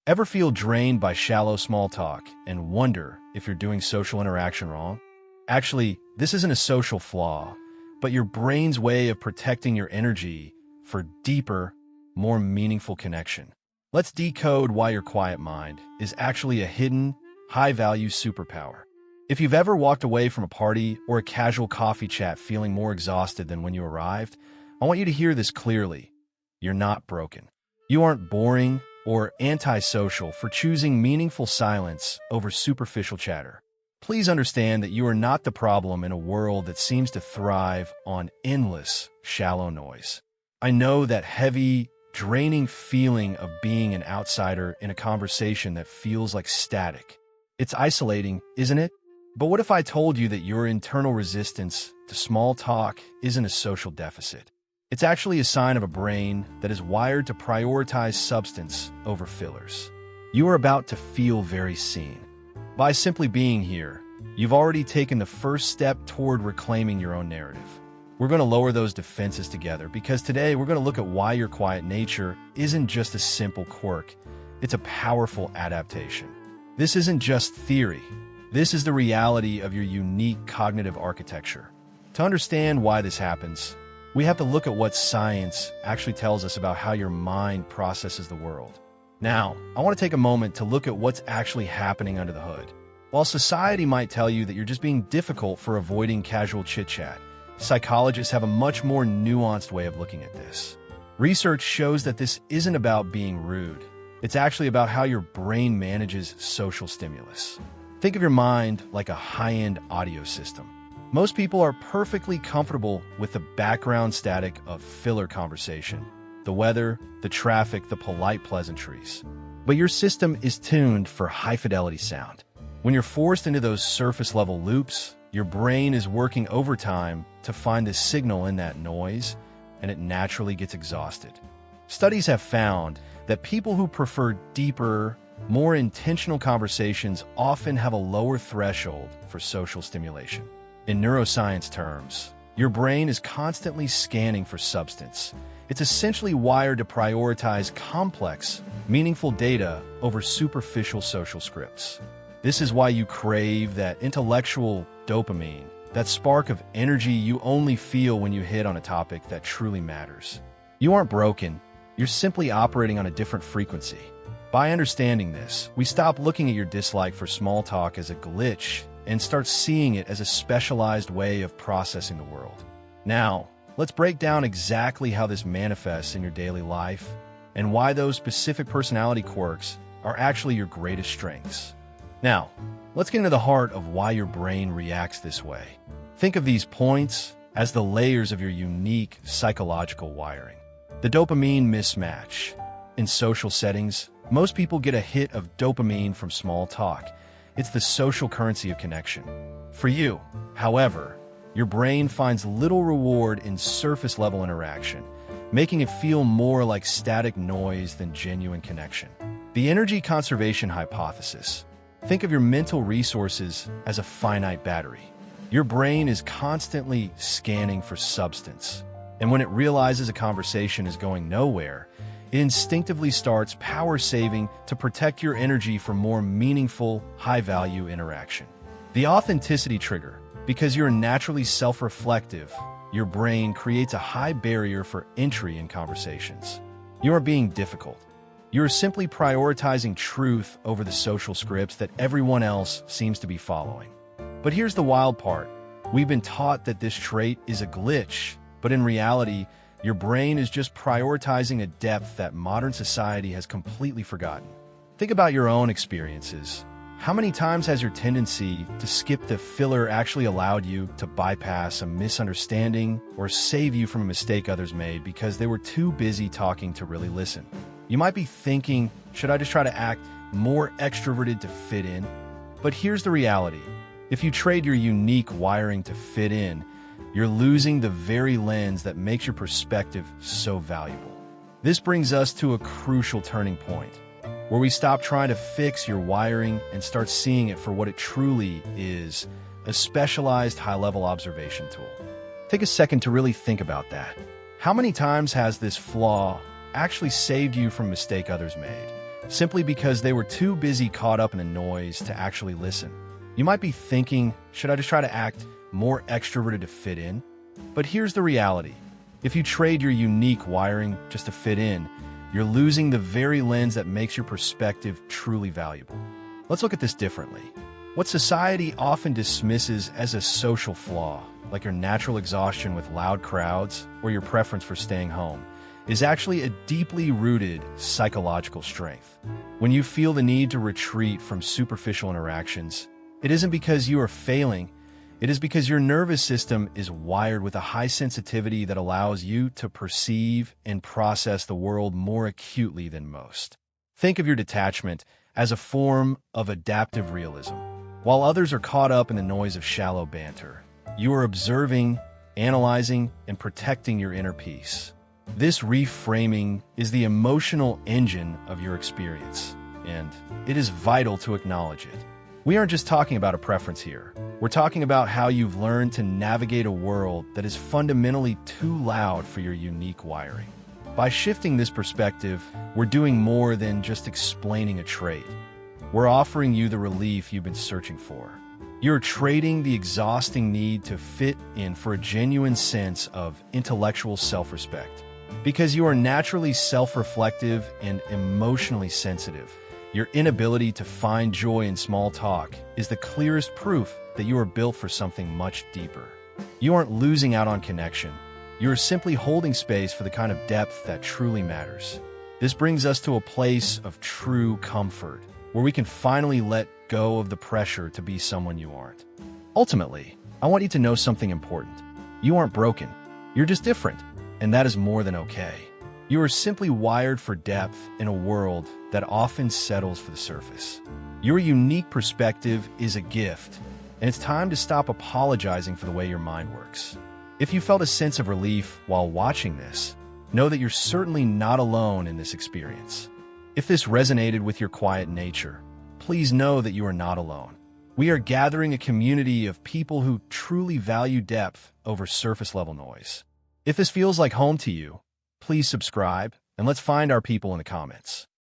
Ever feel drained by shallow small talk and wonder if you're doing social interaction wrong? Actually, this isn't a social flaw, but your brain's way of protecting your energy for deeper, more meaningful connection. Let's decode why your quiet mind is actually a hidden, high-value superpower. If you've ever walked away from a party or a casual coffee chat feeling more exhausted than when you arrived, I want you to hear this clearly. You're not broken. You aren't boring or antisocial for choosing meaningful silence over superficial chatter. Please understand that you are not the problem in a world that seems to thrive on endless, shallow noise. I know that heavy, draining feeling of being an outsider in a conversation that feels like static. It's isolating, isn't it? But what if I told you that your internal resistance to small talk isn't a social deficit? It's actually a sign of a brain that is wired to prioritize substance over fillers. You are about to feel very seen. By simply being here, you've already taken the first step toward reclaiming your own narrative. We're going to lower those defenses together because today we're going to look at why your quiet nature isn't just a simple quirk. It's a powerful adaptation. This isn't just theory. This is the reality of your unique cognitive architecture. To understand why this happens, we have to look at what science actually tells us about how your mind processes the world. Now, I want to take a moment to look at what's actually happening under the hood. While society might tell you that you're just being difficult for avoiding casual chit-chat, psychologists have a much more nuanced way of looking at this. Research shows that this isn't about being rude. It's actually about how your brain manages social stimulus. Think of your mind like a high-end audio system. Most people are perfectly comfortable with the background static of filler conversation, the weather, the traffic, the polite pleasantries. But your system is tuned for high-fidelity sound. When you're forced into those surface-level loops, your brain is working overtime to find the signal in that noise, and it naturally gets exhausted. Studies have found that people who prefer deeper, more intentional conversations often have a lower threshold for social stimulation. In neuroscience terms, your brain is constantly scanning for substance. It's essentially wired to prioritize complex, meaningful data over superficial social scripts. This is why you crave that intellectual dopamine, that spark of energy you only feel when you hit on a topic that truly matters. You aren't broken, you're simply operating on a different frequency. By understanding this, we stop looking at your dislike for small talk as a glitch and start seeing it as a specialized way of processing the world. Now, let's break down exactly how this manifests in your daily life and why those specific personality quirks are actually your greatest strengths. Now, let's get into the heart of why your brain reacts this way. Think of these points as the layers of your unique psychological wiring. The dopamine mismatch. In social settings, most people get a hit of dopamine from small talk. It's the social currency of connection. For you, however, your brain finds little reward in surface-level interaction, making it feel more like static noise than genuine connection. The energy conservation hypothesis. Think of your mental resources as a finite battery. Your brain is constantly scanning for substance, and when it realizes a conversation is going nowhere, it instinctively starts power saving to protect your energy for more meaningful, high-value interaction. The authenticity trigger. Because you're naturally self-reflective, your brain creates a high barrier for entry in conversations. You aren't being difficult. You're simply prioritizing truth over the social scripts that everyone else seems to be following. But here's the wild part. We've been taught that this trait is a glitch, but in reality, your brain is just prioritizing a depth that modern society has completely forgotten. Think about your own experiences. How many times has your tendency to skip the filler actually allowed you to bypass a misunderstanding or save you from a mistake others made because they were too busy talking to really listen? You might be thinking, should I just try to act more extroverted to fit in? But here's the reality. If you trade your unique wiring to fit in, you're losing the very lens that makes your perspective so valuable. This brings us to a crucial turning point, where we stop trying to fix your wiring and start seeing it for what it truly is, a specialized high-level observation tool. Take a second to really think about that. How many times has this flaw actually saved you from a mistake others made? simply because they were too busy caught up in the noise to actually listen. You might be thinking, should I just try to act more extroverted to fit in? But here's the reality. If you trade your unique wiring just to fit in, you're losing the very lens that makes your perspective truly valuable. Let's look at this differently. What society often dismisses as a social flaw, like your natural exhaustion with loud crowds or your preference for staying home, is actually a deeply rooted psychological strength. When you feel the need to retreat from superficial interactions, it isn't because you are failing, it is because your nervous system is wired with a high sensitivity that allows you to perceive and process the world more acutely than most. Think of your detachment as a form of adaptive realism. While others are caught up in the noise of shallow banter, you are observing, analyzing, and protecting your inner peace. This reframing is the emotional engine of your experience, and it is vital to acknowledge it. We aren't just talking about a preference here. We're talking about how you've learned to navigate a world that is fundamentally too loud for your unique wiring. By shifting this perspective, we're doing more than just explaining a trait. We're offering you the relief you've been searching for. You're trading the exhausting need to fit in for a genuine sense of intellectual self-respect. Because you are naturally self-reflective and emotionally sensitive, your inability to find joy in small talk is the clearest proof that you are built for something much deeper. You aren't losing out on connection. You are simply holding space for the kind of depth that truly matters. This brings us to a place of true comfort, where we can finally let go of the pressure to be someone you aren't. Ultimately, I want you to know something important. You aren't broken. You're just different, and that is more than okay. You are simply wired for depth in a world that often settles for the surface. Your unique perspective is a gift, and it's time to stop apologizing for the way your mind works. If you felt a sense of relief while watching this, know that you're certainly not alone in this experience. If this resonated with your quiet nature, please know that you are not alone. We are gathering a community of people who truly value depth over surface-level noise. If this feels like home to you, please subscribe, and let's find our people in the comments.